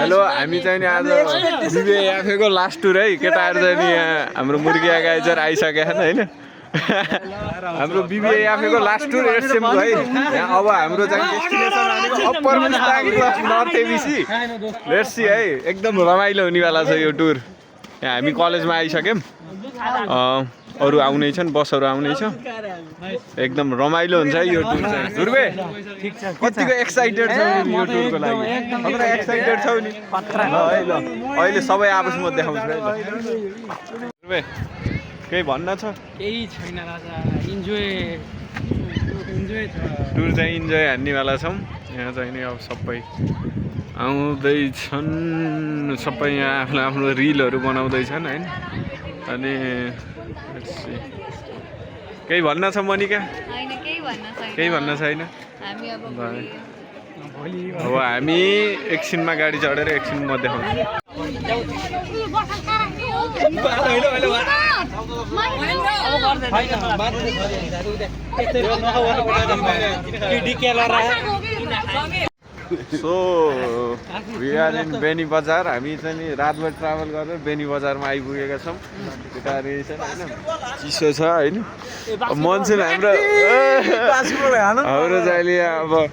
Hello हामी चाहिँ नि आज बिबिएफएको लास्ट टुर है केटाहरू चाहिँ नि यहाँ हाम्रो मुर्गी आगाइजर आइसकेका छन् हैन हाम्रो बिबिएफएको लास्ट टुर एडसेमको है यहाँ अब हाम्रो चाहिँ डेस्टिनेसन भनेको upper Mustang plus north ABC let's see है एकदम रमाइलो हुनेवाला छ यो टुर यहाँ हामी कलेजमा आइसक्यौँ अरू आउने छन् बसहरू आउने छ एकदम रमाइलो हुन्छ है यो टुर चाहिँ ध्रुवे कतिको एक्साइटेड छौ नि यो टुरको लागि खतरा एक्साइटेड छौ नि ल है ल अहिले सबै आपसमा देखाउँछु है ल ध्रुवे केही भन्न छ केही छैन राजा इन्जोय छ टुर चाहिँ इन्जोय हान्नेवाला छौँ यहाँ चाहिँ नि अब सबै आउँदैछन् सबै यहाँ आफ्नो आफ्नो रिलहरू बनाउँदैछन् होइन अनि केही भन्न छ मनिका केही भन्न छैन अब हामी एकछिनमा गाडी चढेर एकछिनमा देखाउँछौँ so we are in Beni Bazar हामी चाहिँ नि रातभर ट्राभल गरेर बेनी बजारमा आइपुगेका छौँ केटाहरू छन् होइन चिसो छ होइन मान्छे हाम्रो चाहिँ अब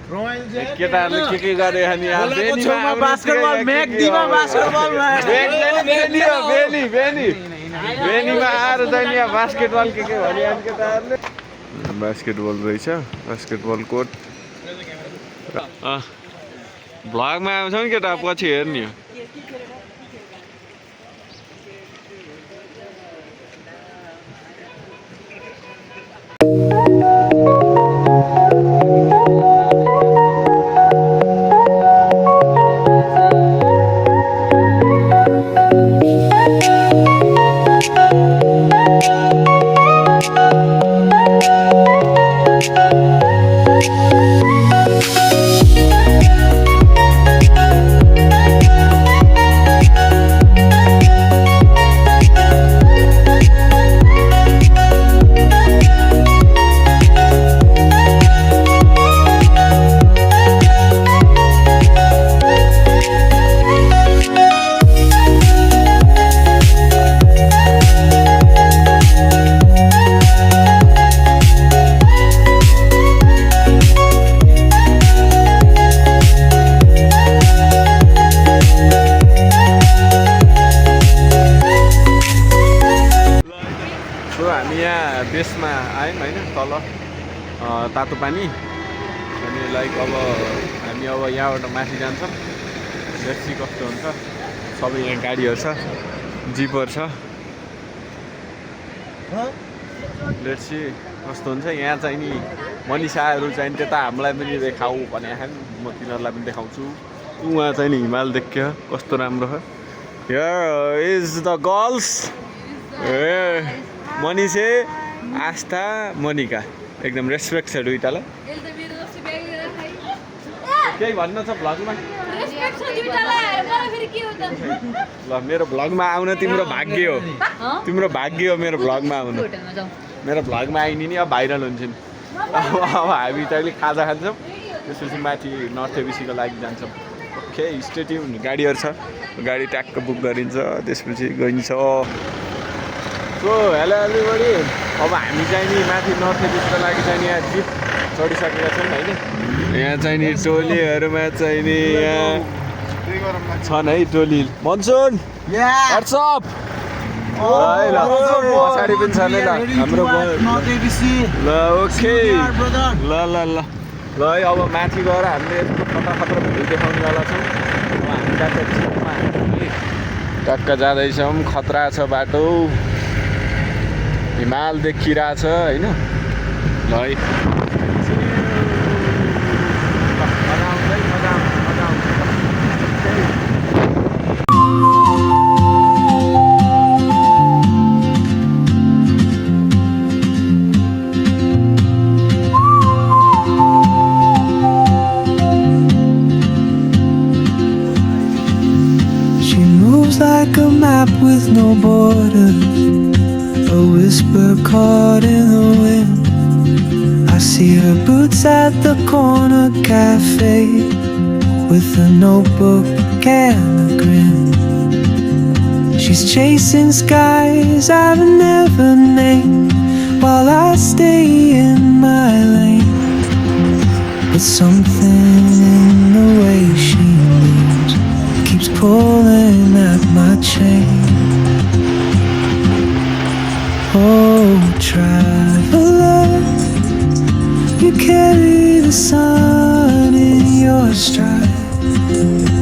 केटाहरूले के गरे अनि बेनीमा आएर चाहिँ यहाँ बास्केटबल के भने केटाहरूले बास्केटबल रहेछ बास्केटबल कोर्ट भ्लगमा आउँछौँ नि केटा पछि हेर्ने हो बेसमा आयौँ होइन तल तातो पानी अनि लाइक अब हामी अब यहाँबाट माथि जान्छौँ लेट्सी कस्तो हुन्छ सबै यहाँ गाडीहरू छ जिपहरू छ लेट्सी कस्तो हुन्छ यहाँ चाहिँ नि मनिषाहरू चाहिँ त्यता हामीलाई पनि देखाऊ भने म तिनीहरूलाई पनि देखाउँछु उहाँ चाहिँ नि हिमाल देख्यो कस्तो राम्रो छ हियर इज द गर्ल्स ए मनिषे आस्था मोनिका एकदम रेस्पेक्ट छ दुईटालाई केही भन्न छ भ्लगमा ल मेरो भ्लगमा आउन तिम्रो भाग्य हो मेरो भ्लगमा आउनु मेरो भ्लगमा आइनि नि अब भाइरल हुन्छ नि अब हामी चाहिँ खाजा खान्छौँ त्यसपछि माथि नर्थ एबिसीको लागि जान्छौँ ओके स्टेट्युन गाडीहरू छ गाडी ट्याक्क बुक गरिन्छ त्यसपछि गइन्छ सो हेलो एभ्रीबडी अब हामी चाहिँ नि माथि नर्थ एबिसको लागि चाहिँ यहाँ जिप चढिसकेका छौँ होइन यहाँ चाहिँ नि टोलीहरूमा चाहिँ नि यहाँ छन् है टोली मनसुन व्हाट्सअप है ल पछाडि पनि छ नि ल हाम्रो ल ओके ल ल ल ल है अब माथि गएर हामीले यस्तो खतरा भिडियो देखाउनेवाला छौँ हामी टक्क जाँदैछौँ खतरा छ बाटो हिमाल देखिरहेछ होइन ल है She moves like a map with no borders, a whisper caught in the wind. I see her boots at the corner cafe with a notebook and a grin. She's chasing skies I've never named, while I stay in my lane. But something in the way she moves keeps pulling at my chain. Oh, traveler, you carry the sun in your stride.